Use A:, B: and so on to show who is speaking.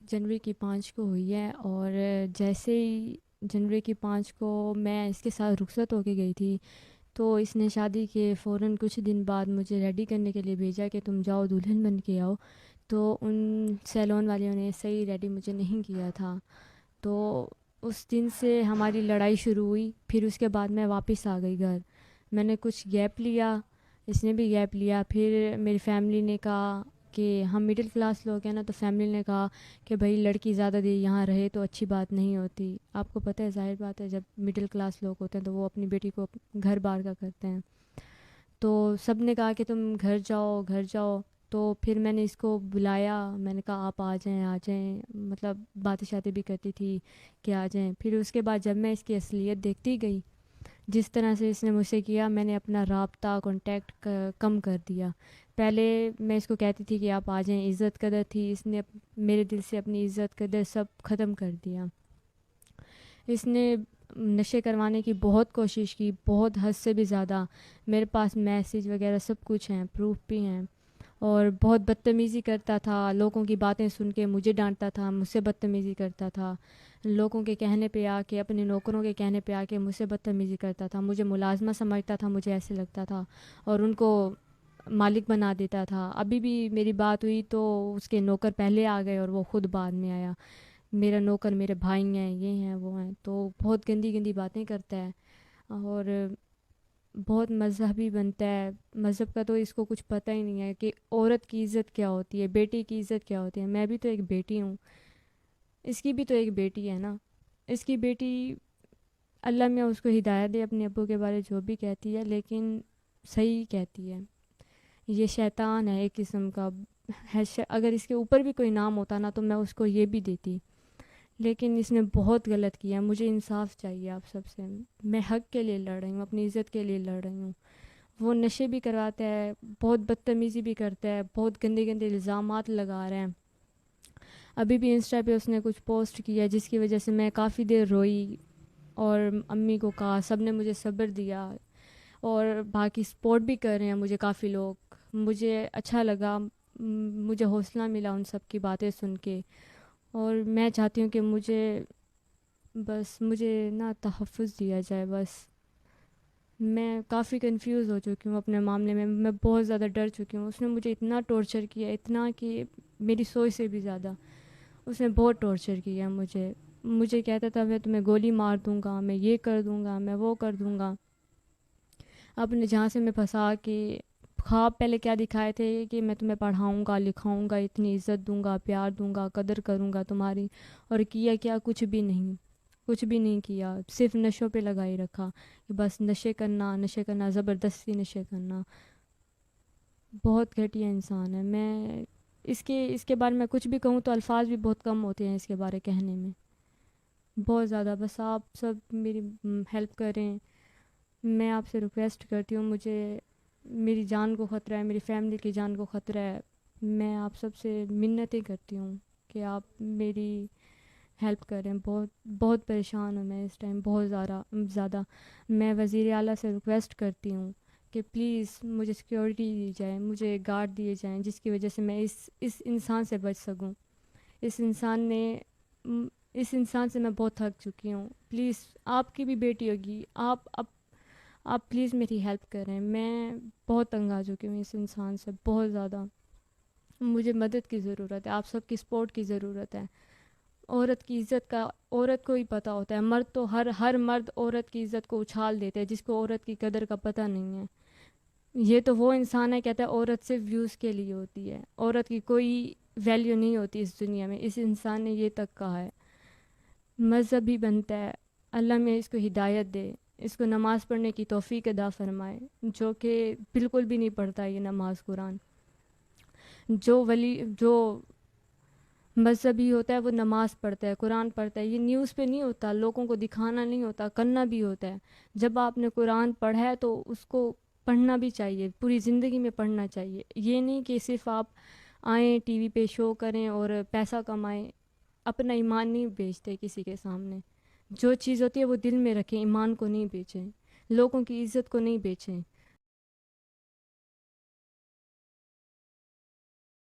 A: جنوری کی 5 کو ہوئی ہے، اور جیسے ہی جنوری کی 5 کو میں اس کے ساتھ رخصت ہو کے گئی تھی، تو اس نے شادی کے فوراً کچھ دن بعد مجھے ریڈی کرنے کے لیے بھیجا کہ تم جاؤ دلہن بن کے آؤ۔ تو ان سیلون والیوں نے صحیح ریڈی مجھے نہیں کیا تھا، تو اس دن سے ہماری لڑائی شروع ہوئی۔ پھر اس کے بعد میں واپس آ گئی گھر، میں نے کچھ گیپ لیا، اس نے بھی گیپ لیا۔ پھر میری فیملی نے کہا کہ ہم مڈل کلاس لوگ ہیں نا، تو فیملی نے کہا کہ بھائی لڑکی زیادہ دیر یہاں رہے تو اچھی بات نہیں ہوتی۔ آپ کو پتہ ہے، ظاہر بات ہے، جب مڈل کلاس لوگ ہوتے ہیں تو وہ اپنی بیٹی کو گھر بار کا کرتے ہیں۔ تو سب نے کہا کہ تم گھر جاؤ گھر جاؤ، تو پھر میں نے اس کو بلایا، میں نے کہا آپ آ جائیں آ جائیں، مطلب باتیں شاتیں بھی کرتی تھی کہ آ جائیں۔ پھر اس کے بعد جب میں اس کی اصلیت دیکھتی گئی، جس طرح سے اس نے مجھ سے کیا، میں نے اپنا رابطہ کانٹیکٹ کم کر دیا۔ پہلے میں اس کو کہتی تھی کہ آپ آ جائیں، عزت قدر تھی، اس نے میرے دل سے اپنی عزت قدر سب ختم کر دیا۔ اس نے نشے کروانے کی بہت کوشش کی، بہت حد سے بھی زیادہ۔ میرے پاس میسیج وغیرہ سب کچھ ہیں، پروف بھی ہیں، اور بہت بدتمیزی کرتا تھا، لوگوں کی باتیں سن کے مجھے ڈانٹتا تھا، مجھ سے بدتمیزی کرتا تھا، لوگوں کے کہنے پہ آ کے، اپنے نوکروں کے کہنے پہ آ کے مجھ سے بدتمیزی کرتا تھا، مجھے ملازمہ سمجھتا تھا، مجھے ایسے لگتا تھا، اور ان کو مالک بنا دیتا تھا۔ ابھی بھی میری بات ہوئی تو اس کے نوکر پہلے آ گئے اور وہ خود بعد میں آیا۔ میرا نوکر میرے بھائی ہیں، یہ ہیں وہ ہیں، تو بہت گندی گندی باتیں کرتا ہے، اور بہت مذہبی بنتا ہے۔ مذہب کا تو اس کو کچھ پتہ ہی نہیں ہے کہ عورت کی عزت کیا ہوتی ہے، بیٹی کی عزت کیا ہوتی ہے۔ میں بھی تو ایک بیٹی ہوں، اس کی بھی تو ایک بیٹی ہے نا۔ اس کی بیٹی، اللہ میں اس کو ہدایت دے، اپنے ابو کے بارے جو بھی کہتی ہے لیکن صحیح کہتی ہے۔ یہ شیطان ہے ایک قسم کا ہے، اگر اس کے اوپر بھی کوئی نام ہوتا نا تو میں اس کو یہ بھی دیتی، لیکن اس نے بہت غلط کیا۔ مجھے انصاف چاہیے آپ سب سے، میں حق کے لیے لڑ رہی ہوں، اپنی عزت کے لیے لڑ رہی ہوں۔ وہ نشے بھی کرواتا ہے، بہت بدتمیزی بھی کرتا ہے، بہت گندے گندے الزامات لگا رہے ہیں۔ ابھی بھی انسٹا پہ اس نے کچھ پوسٹ کیا جس کی وجہ سے میں کافی دیر روئی، اور امی کو کہا، سب نے مجھے صبر دیا، اور باقی سپورٹ بھی کر رہے ہیں مجھے کافی لوگ۔ مجھے اچھا لگا، مجھے حوصلہ ملا ان سب کی باتیں سن کے، اور میں چاہتی ہوں کہ مجھے نا تحفظ دیا جائے بس۔ میں کافی کنفیوز ہو چکی ہوں اپنے معاملے میں بہت زیادہ ڈر چکی ہوں۔ اس نے مجھے اتنا ٹارچر کیا، اتنا کہ میری سوچ سے بھی زیادہ اس نے بہت ٹارچر کیا مجھے کہتا تھا میں تمہیں گولی مار دوں گا، میں یہ کر دوں گا، میں وہ کر دوں گا۔ اپنے جہاں سے میں پھنسا کے خواب پہلے کیا دکھائے تھے کہ میں تمہیں پڑھاؤں گا لکھاؤں گا، اتنی عزت دوں گا، پیار دوں گا، قدر کروں گا تمہاری، اور کیا کچھ بھی نہیں، کچھ بھی نہیں کیا، صرف نشوں پہ لگائی رکھا کہ بس نشے کرنا، زبردستی نشے کرنا۔ بہت گھٹیا انسان ہے۔ میں اس کے بارے میں کچھ بھی کہوں تو الفاظ بھی بہت کم ہوتے ہیں اس کے بارے کہنے میں، بہت زیادہ۔ بس آپ سب میری ہیلپ کریں، میں آپ سے ریکویسٹ کرتی ہوں، میری جان کو خطرہ ہے، میری فیملی کی جان کو خطرہ ہے۔ میں آپ سب سے منتیں کرتی ہوں کہ آپ میری ہیلپ کریں۔ بہت پریشان ہوں میں اس ٹائم، بہت زیادہ۔ میں وزیر اعلیٰ سے ریکویسٹ کرتی ہوں کہ پلیز مجھے سیکیورٹی دی جائے، مجھے گارڈ دیے جائیں، جس کی وجہ سے میں اس انسان سے بچ سکوں۔ اس انسان سے میں بہت تھک چکی ہوں۔ پلیز، آپ کی بھی بیٹی ہوگی، آپ پلیز میری ہیلپ کریں۔ میں بہت تنگ آ چکی ہوں اس انسان سے، بہت زیادہ۔ مجھے مدد کی ضرورت ہے، آپ سب کی سپورٹ کی ضرورت ہے۔ عورت کی عزت کا عورت کو ہی پتہ ہوتا ہے، مرد تو ہر مرد عورت کی عزت کو اچھال دیتے ہیں جس کو عورت کی قدر کا پتہ نہیں ہے۔ یہ تو وہ انسان ہے کہتا ہے عورت صرف ویوز کے لیے ہوتی ہے، عورت کی کوئی ویلیو نہیں ہوتی اس دنیا میں۔ اس انسان نے یہ تک کہا ہے۔ مذہبی بنتا ہے، اللہ میں اس کو ہدایت دے، اس کو نماز پڑھنے کی توفیق عطا فرمائے، جو کہ بالکل بھی نہیں پڑھتا یہ نماز قرآن۔ جو مذہبی ہوتا ہے وہ نماز پڑھتا ہے، قرآن پڑھتا ہے، یہ نیوز پہ نہیں ہوتا، لوگوں کو دکھانا نہیں ہوتا، کرنا بھی ہوتا ہے۔ جب آپ نے قرآن پڑھا ہے تو اس کو پڑھنا بھی چاہیے، پوری زندگی میں پڑھنا چاہیے۔ یہ نہیں کہ صرف آپ آئیں ٹی وی پہ شو کریں اور پیسہ کمائیں، اپنا ایمان نہیں بیچتے کسی کے سامنے۔ جو چیز ہوتی ہے وہ دل میں رکھیں، ایمان کو نہیں بیچیں، لوگوں کی عزت کو نہیں بیچیں۔